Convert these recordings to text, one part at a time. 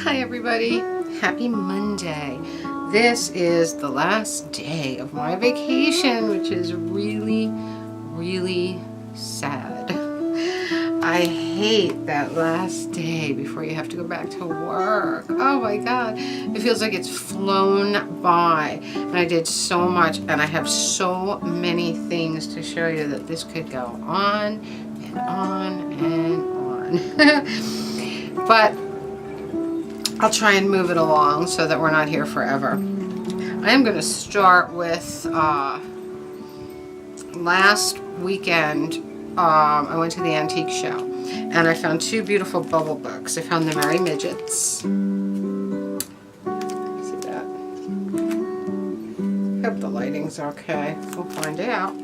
Hi everybody, happy Monday. This is the last day of my vacation, which is really sad. I hate that last day before you have to go back to work. Oh my God, it feels like it's flown by. And I did so much, and I have so many things to show you that this could go on and on and on. But I'll try and move it along so that we're not here forever. I am going to start with last weekend. I went to the antique show and I found two beautiful bubble books. I found the Merry Midgets. See that? Hope the lighting's okay. We'll find out.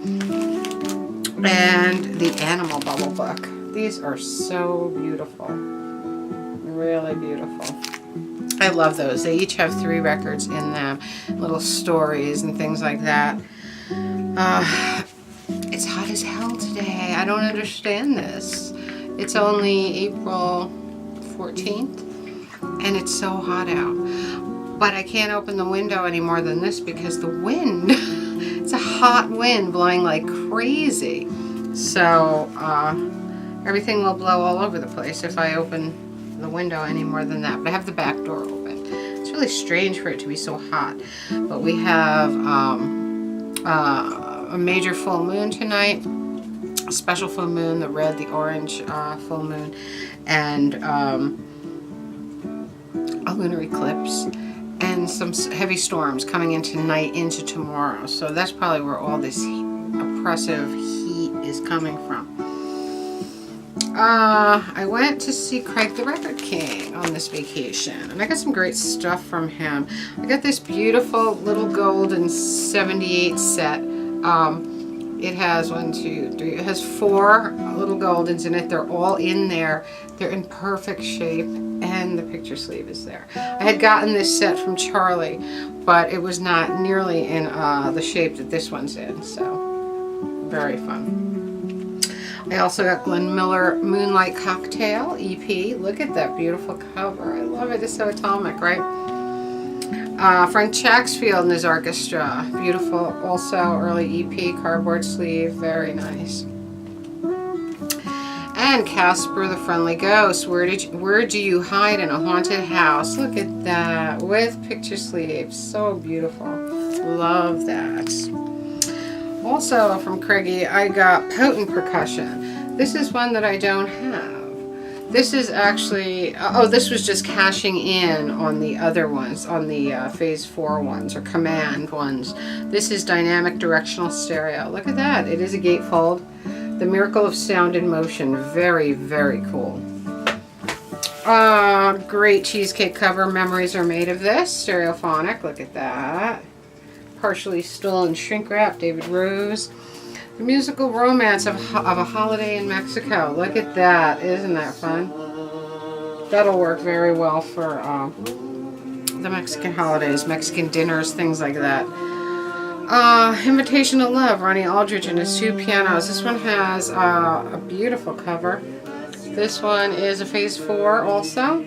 And the Animal Bubble Book. These are so beautiful. Really beautiful. I love those. They each have 3 records in them, little stories and things like that. It's hot as hell today. I don't understand this. It's only April 14th and it's so hot out. But I can't open the window any more than this because the wind, it's a hot wind blowing like crazy. So everything will blow all over the place if I open the window any more than that. But I have the back door open. It's really strange for it to be so hot. But we have a major full moon tonight, a special full moon, the red, the orange full moon, and a lunar eclipse, and some heavy storms coming in tonight into tomorrow. So that's probably where all this oppressive heat is coming from. I went to see Craig the Record King on this vacation, and I got some great stuff from him. I got this beautiful little golden 78 set. It has 1, 2, 3, it has 4 little goldens in it. They're all in there. They're in perfect shape, and the picture sleeve is there. I had gotten this set from Charlie, but it was not nearly in the shape that this one's in, so very fun. I also got Glenn Miller Moonlight Cocktail EP. Look at that beautiful cover. I love it. It's so atomic, right? Frank Chaxfield and his orchestra. Beautiful. Also early EP, cardboard sleeve. Very nice. And Casper the Friendly Ghost. Where do you hide in a haunted house? Look at that. With picture sleeves. So beautiful. Love that. Also from Craigie, I got Potent Percussion. This is one that I don't have. This is actually, this was just cashing in on the other ones, on the Phase 4 ones, or Command ones. This is Dynamic Directional Stereo. Look at that. It is a gatefold. The Miracle of Sound in Motion. Very, very cool. Great cheesecake cover. Memories are made of this. Stereophonic. Look at that. Partially stolen shrink wrap, David Rose. The Musical Romance of a Holiday in Mexico. Look at that. Isn't that fun? That'll work very well for the Mexican holidays, Mexican dinners, things like that. Invitation to Love, Ronnie Aldridge and his 2 pianos. This one has a beautiful cover. This one is a Phase 4 also.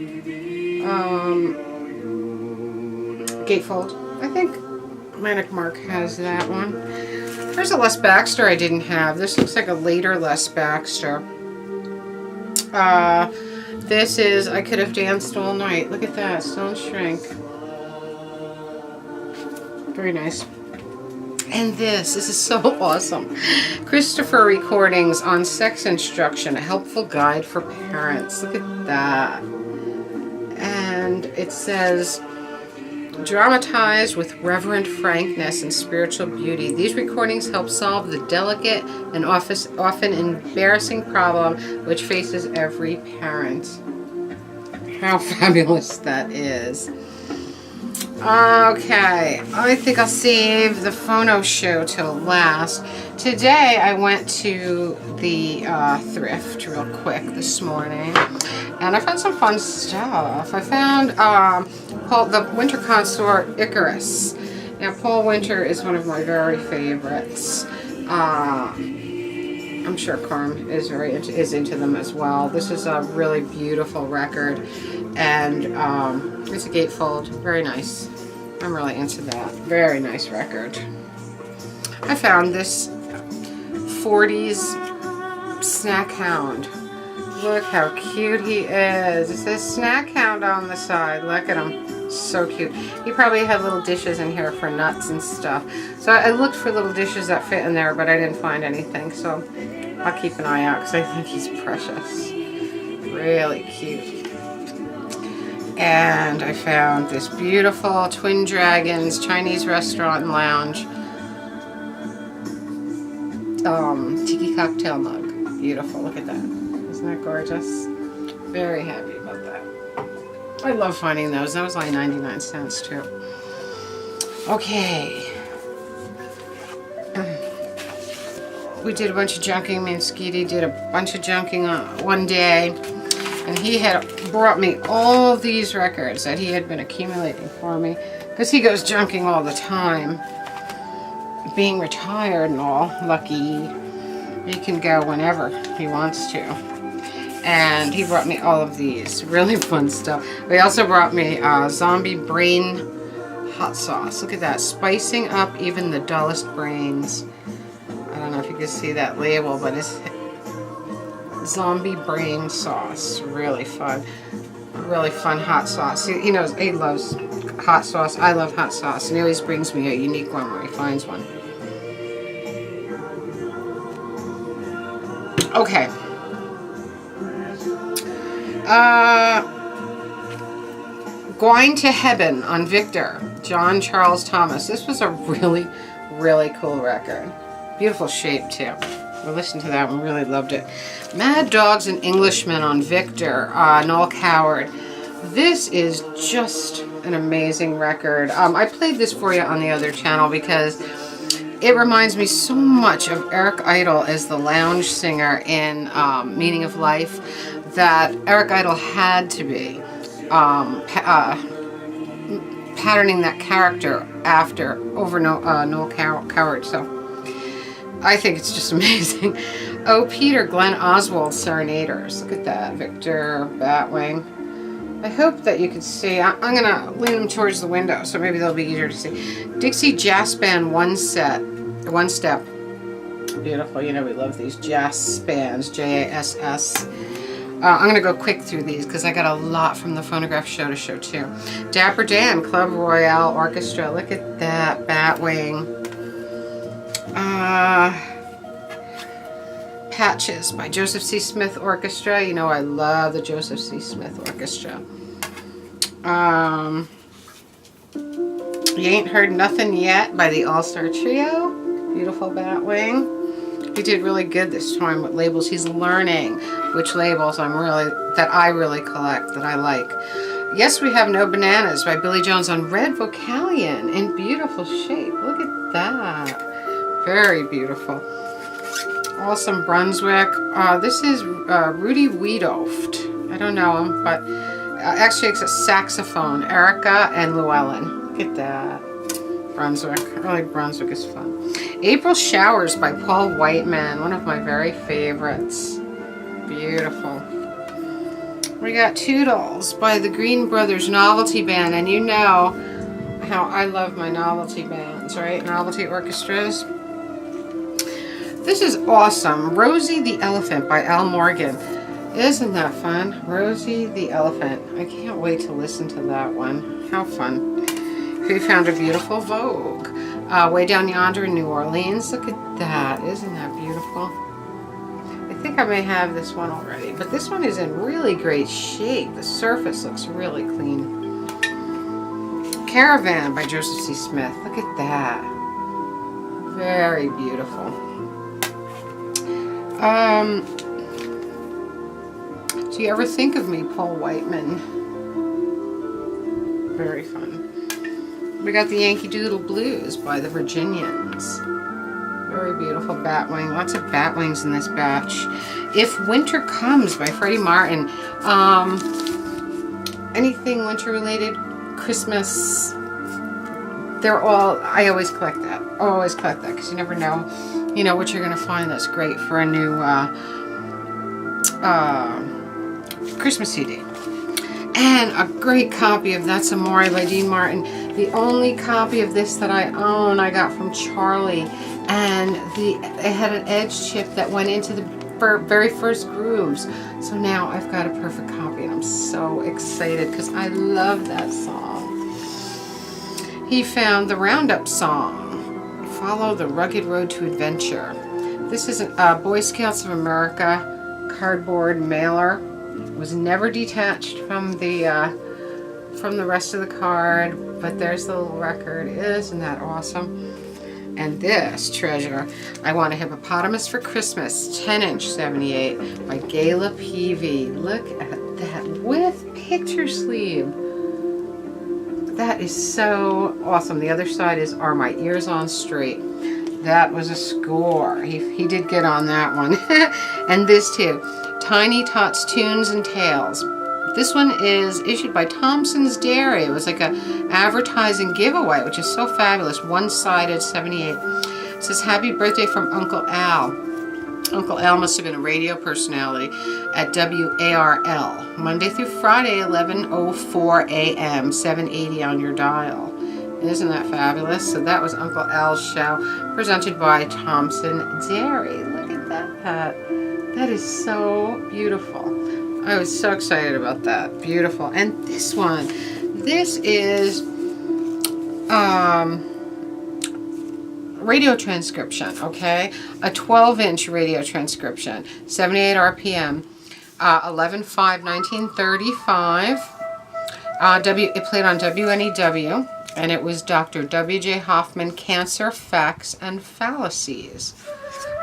Gatefold, I think. Manic Mark has that one. There's a Les Baxter I didn't have. This looks like a later Les Baxter. This is I Could Have Danced All Night. Look at that. Stone Shrink. Very nice. And this is so awesome. Christopher Recordings on Sex Instruction, a helpful guide for parents. Look at that. And it says, dramatized with reverent frankness and spiritual beauty, these recordings help solve the delicate and often embarrassing problem which faces every parent. How fabulous that is. Okay, I think I'll save the Phono show till last. Today I went to the thrift real quick this morning, and I found some fun stuff. I found the Winter Consort Icarus. Now, Paul Winter is one of my very favorites. I'm sure Carm is into them as well. This is a really beautiful record, and it's a gatefold. Very nice. I'm really into that. Very nice record. I found this 40s Snack Hound. Look how cute he is. It says Snack Hound on the side. Look at him. So cute. He probably had little dishes in here for nuts and stuff. So I looked for little dishes that fit in there, but I didn't find anything. So I'll keep an eye out because I think he's precious. Really cute. And I found this beautiful Twin Dragons Chinese restaurant and lounge tiki cocktail mug. Beautiful. Look at that. Isn't that gorgeous? Very happy about that. I love finding those. That was like 99 cents too. Okay. We did a bunch of junking. Me and Skeety did a bunch of junking one day. And he had brought me all these records that he had been accumulating for me. Because he goes junking all the time. Being retired and all, lucky. He can go whenever he wants to. And he brought me all of these. Really fun stuff. He also brought me zombie brain hot sauce. Look at that. Spicing up even the dullest brains. I don't know if you can see that label, but it's zombie brain sauce. Really fun. Really fun hot sauce. He knows, he loves hot sauce. I love hot sauce. And he always brings me a unique one where he finds one. Okay. Going to Heaven on Victor, John Charles Thomas. This was a really, really cool record. Beautiful shape too. We listened to that one, really loved it. Mad Dogs and Englishmen on Victor, Noel Coward. This is just an amazing record. I played this for you on the other channel because it reminds me so much of Eric Idle as the lounge singer in Meaning of Life, that Eric Idle had to be patterning that character over Noel Coward. So I think it's just amazing. Oh, Peter, Glenn Oswald Serenaders. Look at that. Victor, Batwing. I hope that you can see. I'm going to lean them towards the window, so maybe they'll be easier to see. Dixie Jazz Band One Step. Beautiful. You know we love these jazz bands. J-A-S-S. I'm going to go quick through these because I got a lot from the phonograph show to show too. Dapper Dan, Club Royale Orchestra. Look at that. Batwing. Patches by Joseph C. Smith Orchestra. You know I love the Joseph C. Smith Orchestra. You Ain't Heard Nothing Yet by the All-Star Trio. Beautiful Batwing. He did really good this time with labels. He's learning which labels I really collect, that I like. Yes, We Have No Bananas by Billy Jones on red vocalion in beautiful shape. Look at that. Very beautiful. Awesome Brunswick. This is Rudy Wiedoeft. I don't know him, but actually it's a saxophone. Erica and Llewellyn. Look at that. Brunswick. Really, Brunswick is fun. April Showers by Paul Whiteman. One of my very favorites. Beautiful. We got Toodles by the Green Brothers Novelty Band. And you know how I love my novelty bands, right? Novelty orchestras. This is awesome. Rosie the Elephant by Al Morgan. Isn't that fun? Rosie the Elephant. I can't wait to listen to that one. How fun. We found a beautiful Vogue. Way Down Yonder in New Orleans. Look at that. Isn't that beautiful? I think I may have this one already. But this one is in really great shape. The surface looks really clean. Caravan by Joseph C. Smith. Look at that. Very beautiful. Do You Ever Think of Me, Paul Whiteman. Very fun. We got the Yankee Doodle Blues by the Virginians. Very beautiful Batwing. Lots of Batwings in this batch. If Winter Comes by Freddie Martin. Anything winter related, Christmas, they're all, I always collect that. I always collect that because you never know you know, what you're going to find that's great for a new Christmas CD. And a great copy of That's Amore by Dean Martin. The only copy of this that I own I got from Charlie. And it had an edge chip that went into the very first grooves. So now I've got a perfect copy and I'm so excited because I love that song. He found the Roundup song, Follow the Rugged Road to Adventure. This is a Boy Scouts of America cardboard mailer. It was never detached from the rest of the card, but there's the little record. Isn't that awesome? And this treasure, I Want a Hippopotamus for Christmas, 10-inch 78 by Gayla Peavy. Look at that with picture sleeve. That is so awesome. The other side is Are My Ears On Straight? That was a score. He did get on that one. And this too, Tiny Tots Tunes and Tales. This one is issued by Thompson's Dairy. It was like a advertising giveaway, which is so fabulous. One-sided, 78. It says, Happy Birthday from Uncle Al. Uncle Al must have been a radio personality at WARL. Monday through Friday, 11:04 a.m., 780 on your dial. Isn't that fabulous? So that was Uncle Al's show, presented by Thompson Dairy. Look at that. That is so beautiful. I was so excited about that. Beautiful. And this one, this is radio transcription, okay? A 12-inch radio transcription, 78 RPM, 11/5/1935. It played on WNEW, and it was Dr. W.J. Hoffman, Cancer, Facts, and Fallacies.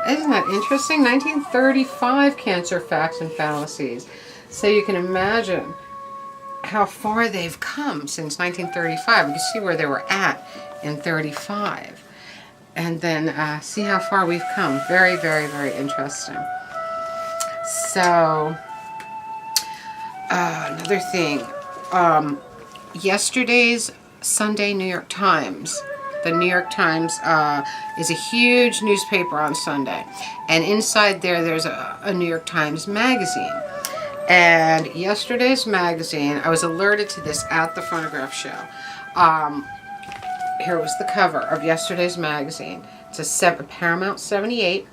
Isn't that interesting? 1935, Cancer, Facts, and Fallacies. So you can imagine how far they've come since 1935. You can see where they were at in 35. And then see how far we've come. Very, very, very interesting. So, another thing. Yesterday's Sunday New York Times. The New York Times is a huge newspaper on Sunday. And inside there's a New York Times magazine. And yesterday's magazine, I was alerted to this at the phonograph show. Here was the cover of yesterday's magazine. It's a Paramount 78.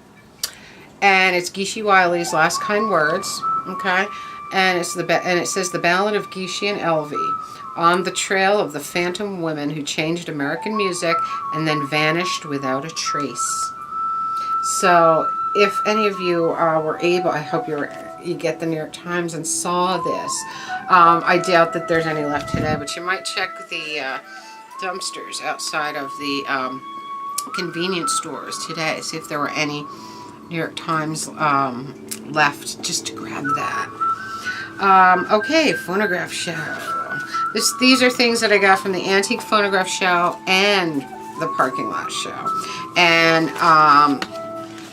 And it's Geeshie Wiley's Last Kind Words. Okay? And it says The Ballad of Geeshie and Elvie. On the trail of the phantom women who changed American music and then vanished without a trace. So, if any of you were able, I hope you get the New York Times and saw this. I doubt that there's any left today, but you might check the dumpsters outside of the convenience stores today. See if there were any New York Times left, just to grab that. Okay, phonograph show. These are things that I got from the Antique Phonograph Show and the Parking Lot Show. And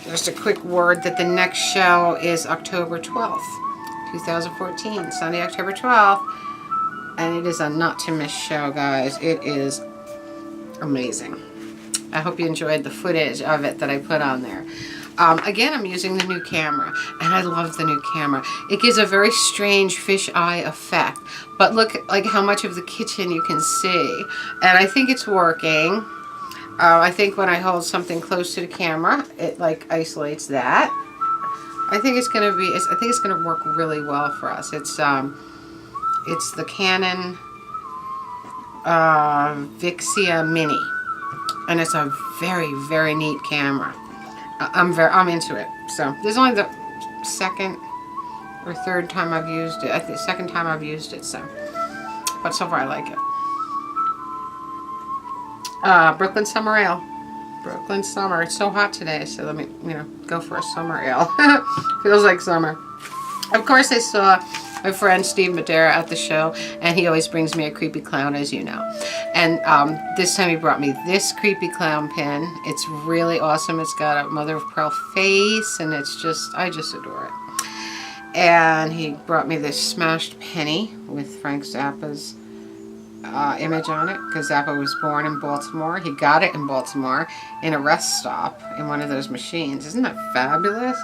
just a quick word that the next show is October 12th, 2014, Sunday, October 12th. And it is a not-to-miss show, guys. It is amazing. I hope you enjoyed the footage of it that I put on there. Again, I'm using the new camera, and I love the new camera. It gives a very strange fisheye effect, but look like how much of the kitchen you can see. And I think it's working. I think when I hold something close to the camera, it like isolates that. I think it's gonna work really well for us. It's the Canon Vixia Mini, and it's a very, very neat camera. I'm into it. So this is only the second or third time I've used it. I think second time I've used it. So, but so far I like it. Brooklyn Summer Ale. Brooklyn Summer. It's so hot today, so let me go for a summer ale. Feels like summer. Of course, I saw my friend Steve Madeira at the show, and he always brings me a creepy clown, as you know. And this time he brought me this creepy clown pin. It's really awesome. It's got a mother of pearl face, and it's just, I just adore it. And he brought me this smashed penny with Frank Zappa's image on it because Zappa was born in Baltimore. He got it in Baltimore in a rest stop in one of those machines. Isn't that fabulous?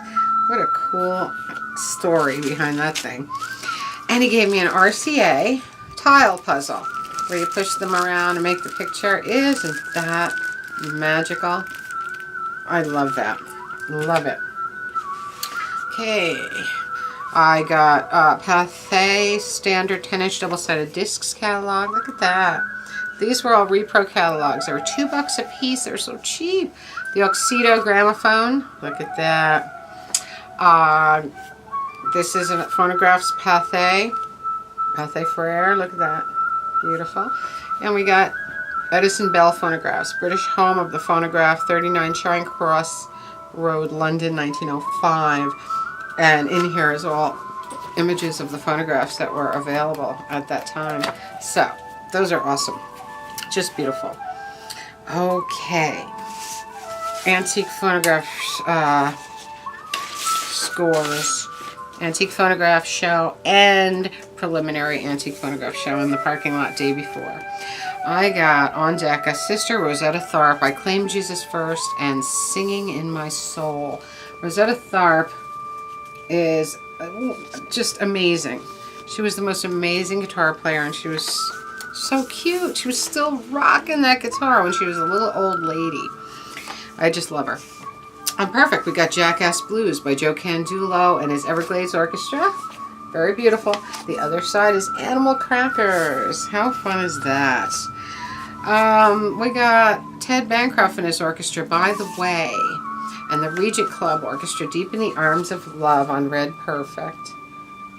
What a cool story behind that thing. And he gave me an RCA tile puzzle where you push them around and make the picture. Isn't that magical? I love that. Love it. Okay. I got Pathé standard 10-inch double-sided discs catalog. Look at that. These were all repro catalogs. They were $2 a piece. They're so cheap. The Oxydo gramophone. Look at that. This is a Phonographs Pathé Frere. Look at that. Beautiful. And we got Edison Bell phonographs. British home of the phonograph, 39 Charing Cross Road, London, 1905. And in here is all images of the phonographs that were available at that time. So, those are awesome. Just beautiful. Okay. Antique phonograph scores. Antique phonograph show and preliminary antique phonograph show in the parking lot day before. I got on deck a Sister Rosetta Tharpe, I Claim Jesus First, and Singing in My Soul. Rosetta Tharpe is just amazing. She was the most amazing guitar player, and she was so cute. She was still rocking that guitar when she was a little old lady. I just love her. Perfect. We got Jackass Blues by Joe Candulo and his Everglades Orchestra. Very beautiful. The other side is Animal Crackers. How fun is that? We got Ted Bancroft and his orchestra, By the Way, and the Regent Club Orchestra, Deep in the Arms of Love on Red Perfect.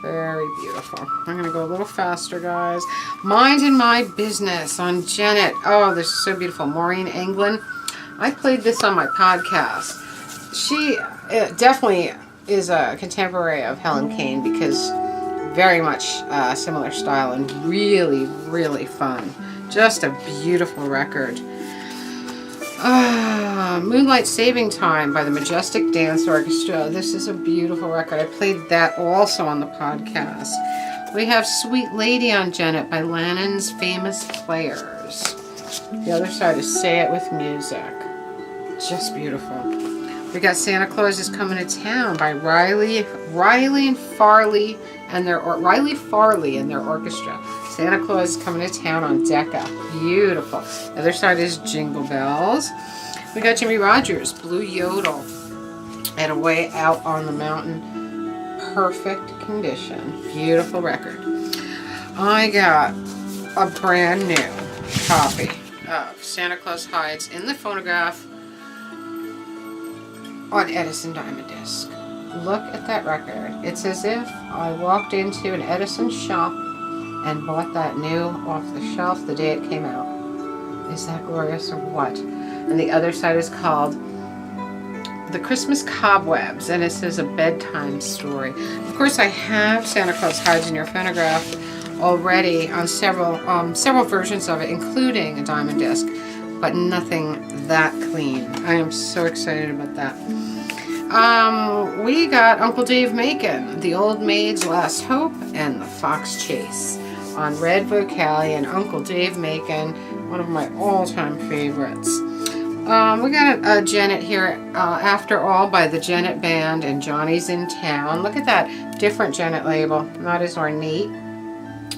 Very beautiful. I'm going to go a little faster, guys. Mind in My Business on Janet. Oh, this is so beautiful. Maureen Anglin. I played this on my podcast. She definitely is a contemporary of Helen Kane because very much similar style and really, really fun. Just a beautiful record. Moonlight Saving Time by the Majestic Dance Orchestra. This is a beautiful record. I played that also on the podcast. We have Sweet Lady on Janet by Lannon's Famous Players. The other side is Say It With Music. Just beautiful. We got Santa Claus Is Coming to Town by Riley Farley and their orchestra. Santa Claus Is Coming to Town on Decca. Beautiful. The other side is Jingle Bells. We got Jimmy Rogers, Blue Yodel, and Away Out on the Mountain. Perfect condition. Beautiful record. I got a brand new copy of Santa Claus Hides in the phonograph on Edison Diamond Disc. Look at that record. It's as if I walked into an Edison shop and bought that new off the shelf the day it came out. Is that glorious or what? And the other side is called The Christmas Cobwebs, and it says a bedtime story. Of course, I have Santa Claus Hides in Your Phonograph already on several versions of it, including a diamond disc, but nothing that clean. I am so excited about that. We got Uncle Dave Macon, The Old Maid's Last Hope, and The Fox Chase on Red Vocalion. Uncle Dave Macon, one of my all-time favorites. We got a Janet here, After All by the Janet Band and Johnny's in Town. Look at that different Janet label, not as ornate.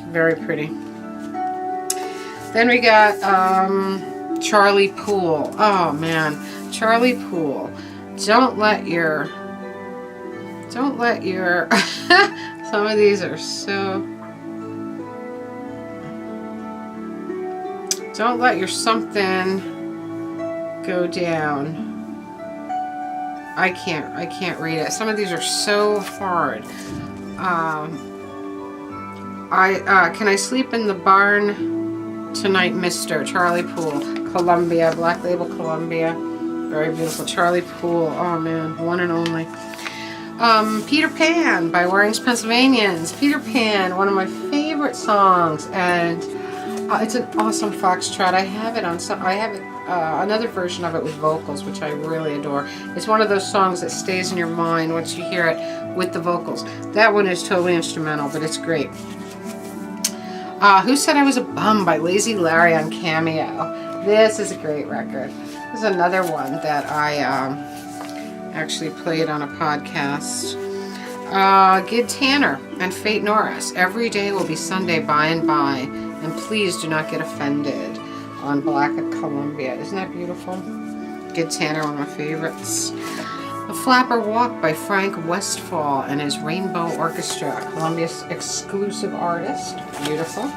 Very pretty. Then we got Charlie Poole. Oh man, Charlie Poole. Don't let your some of these are so, don't let your something go down. I can't read it. Some of these are so hard. Can I Sleep in the Barn Tonight, Mr. Charlie Poole. Columbia, Black Label Columbia. Very beautiful. Charlie Poole. Oh man, one and only. Peter Pan by Waring's Pennsylvanians. Peter Pan, one of my favorite songs, and it's an awesome foxtrot. I have it on another version of it with vocals, which I really adore. It's one of those songs that stays in your mind once you hear it with the vocals. That one is totally instrumental, but it's great. Who Said I Was a Bum by Lazy Larry on Cameo. This is a great record. This is another one that I actually played on a podcast. Gid Tanner and Fate Norris. Every Day Will Be Sunday by and by. And Please Do Not Get Offended on Black at Columbia. Isn't that beautiful? Gid Tanner, one of my favorites. The Flapper Walk by Frank Westfall and his Rainbow Orchestra, Columbia's exclusive artist. Beautiful.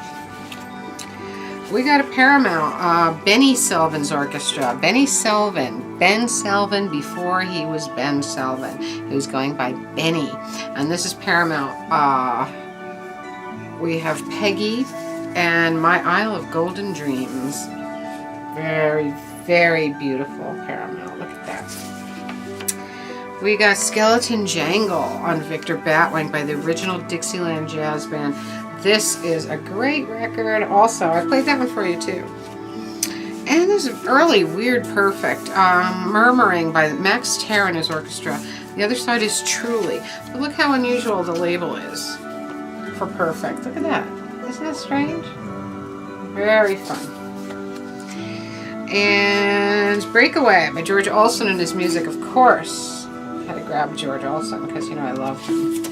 We got a Paramount, Benny Selvin's orchestra. Ben Selvin before he was Ben Selvin. He was going by Benny. And this is Paramount. We have Peggy and My Isle of Golden Dreams. Very, very beautiful Paramount. Look at that. We got Skeleton Jangle on Victor Batwing by the original Dixieland Jazz Band. This is a great record also. I played that one for you too. And there's an early Weird Perfect, Murmuring by Max Terr and his orchestra. The other side is Truly. But look how unusual the label is for Perfect. Look at that. Isn't that strange? Very fun. And Breakaway by George Olson and his music, of course. Had to grab George Olson because, you know, I love him.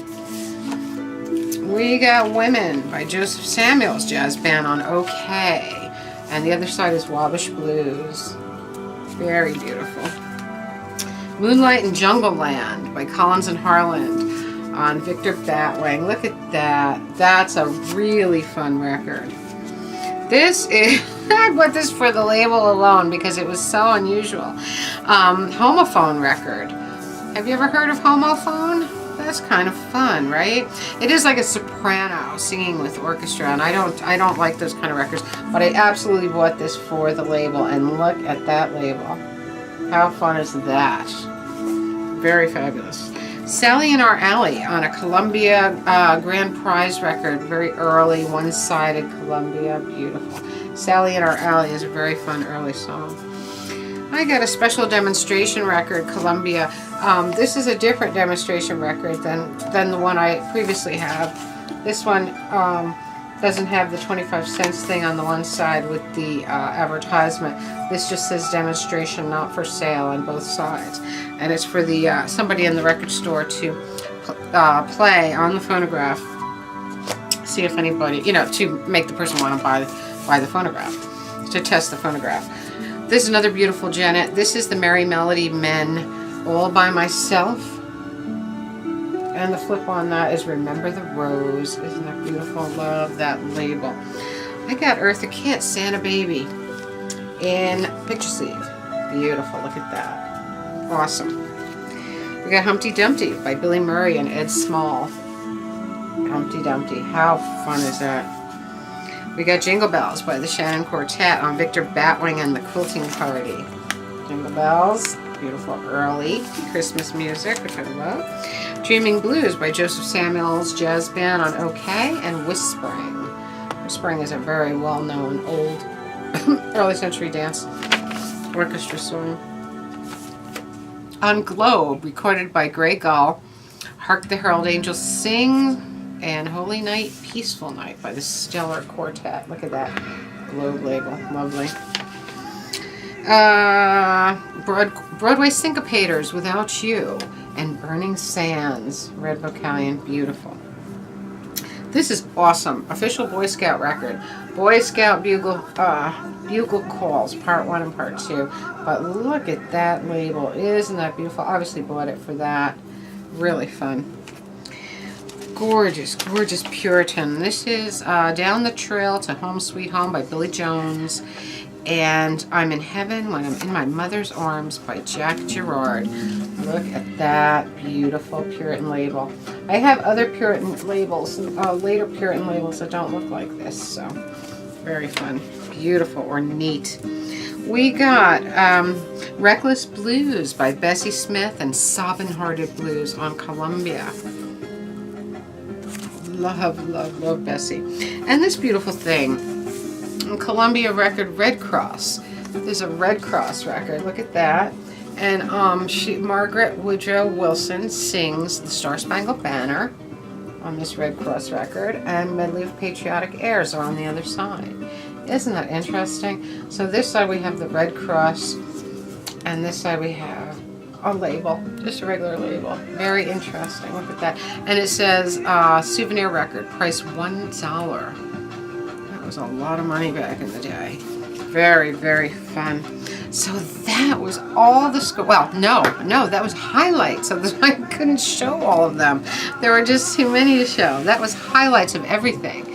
We got Women by Joseph Samuel's jazz band on OK. And the other side is Wabash Blues. Very beautiful. Moonlight in Jungle Land by Collins and Harland on Victor Batwing. Look at that. That's a really fun record. This is, I bought this for the label alone because it was so unusual. Homophone record. Have you ever heard of Homophone? That's kind of fun, right? It is like a soprano singing with orchestra, and I don't like those kind of records, but I absolutely bought this for the label, and look at that label. How fun is that? Very fabulous. Sally in Our Alley on a Columbia Grand Prize record, very early, one-sided Columbia, beautiful. Sally in Our Alley is a very fun early song. I got a special demonstration record, Columbia. This is a different demonstration record than the one I previously had. This one doesn't have the 25 cents thing on the one side with the advertisement. This just says demonstration, not for sale on both sides. And it's for the somebody in the record store to play on the phonograph. See if anybody, you know, to make the person want to buy the phonograph, to test the phonograph. This is another beautiful Janet. This is the Merry Melody Men, All By Myself. And the flip on that is Remember the Rose. Isn't that beautiful? Love that label. I got Eartha Kitt, Santa Baby, in picture sleeve. Beautiful. Look at that. Awesome. We got Humpty Dumpty by Billy Murray and Ed Small. Humpty Dumpty. How fun is that? We got Jingle Bells by the Shannon Quartet on Victor Batwing and the Quilting Party. Jingle Bells, beautiful early Christmas music, which I love. Dreaming Blues by Joseph Samuel's jazz band on OK, and Whispering. Whispering is a very well-known old early century dance orchestra song. On Globe, recorded by Grey Gull, Hark the Herald Angels Sing, and Holy Night, Peaceful Night by the Stellar Quartet. Look at that Globe label. Lovely. Broadway Syncopators, Without You, and Burning Sands, Red Vocalion. Beautiful. This is awesome. Official Boy Scout record. Boy Scout Bugle Calls, Part 1 and Part 2. But look at that label. Isn't that beautiful? Obviously bought it for that. Really fun. Gorgeous, gorgeous Puritan. This is Down the Trail to Home Sweet Home by Billy Jones. And I'm in Heaven When I'm in My Mother's Arms by Jack Gerard. Look at that beautiful Puritan label. I have other Puritan labels, later Puritan labels that don't look like this. So, very fun. Beautiful, ornate. We got Reckless Blues by Bessie Smith and Sobbin' Hearted Blues on Columbia. Love, love, love Bessie. And this beautiful thing, Columbia record, Red Cross. There's a Red Cross record. Look at that. And Margaret Woodrow Wilson sings the Star Spangled Banner on this Red Cross record, and Medley of Patriotic Airs are on the other side. Isn't that interesting? So this side we have the Red Cross, and this side we have a label, just a regular label. Very interesting. Look at that. And it says souvenir record, price $1. That was a lot of money back in the day. Very, very fun. So that was all the score. Well, no, that was highlights of the. I couldn't show all of them. There were just too many to show. That was highlights of everything.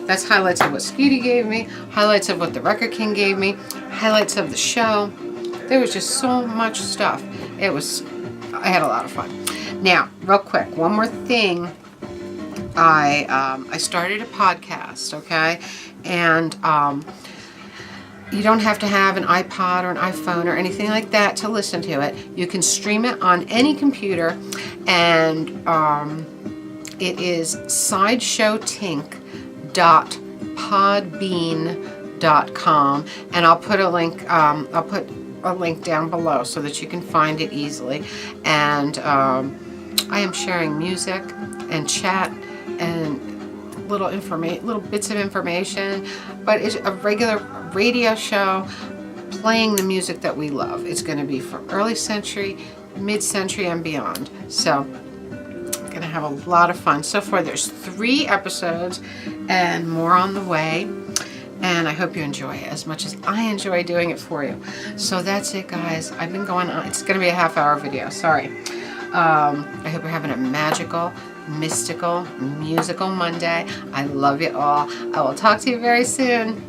That's highlights of what Scooty gave me, highlights of what the Record King gave me, highlights of the show. There was just so much stuff. I had a lot of fun. Now, real quick, one more thing. I started a podcast, okay? And you don't have to have an iPod or an iPhone or anything like that to listen to it. You can stream it on any computer, and it is sideshowtink.podbean.com, and I'll put a link down below so that you can find it easily. And I am sharing music and chat and little bits of information, but it's a regular radio show playing the music that we love. It's going to be from early century, mid-century, and beyond. So I'm going to have a lot of fun. So far there's 3 episodes and more on the way, and I hope you enjoy it as much as I enjoy doing it for you. So that's it, guys. I've been going on. It's going to be a half-hour video. Sorry. I hope you're having a magical, mystical, musical Monday. I love you all. I will talk to you very soon.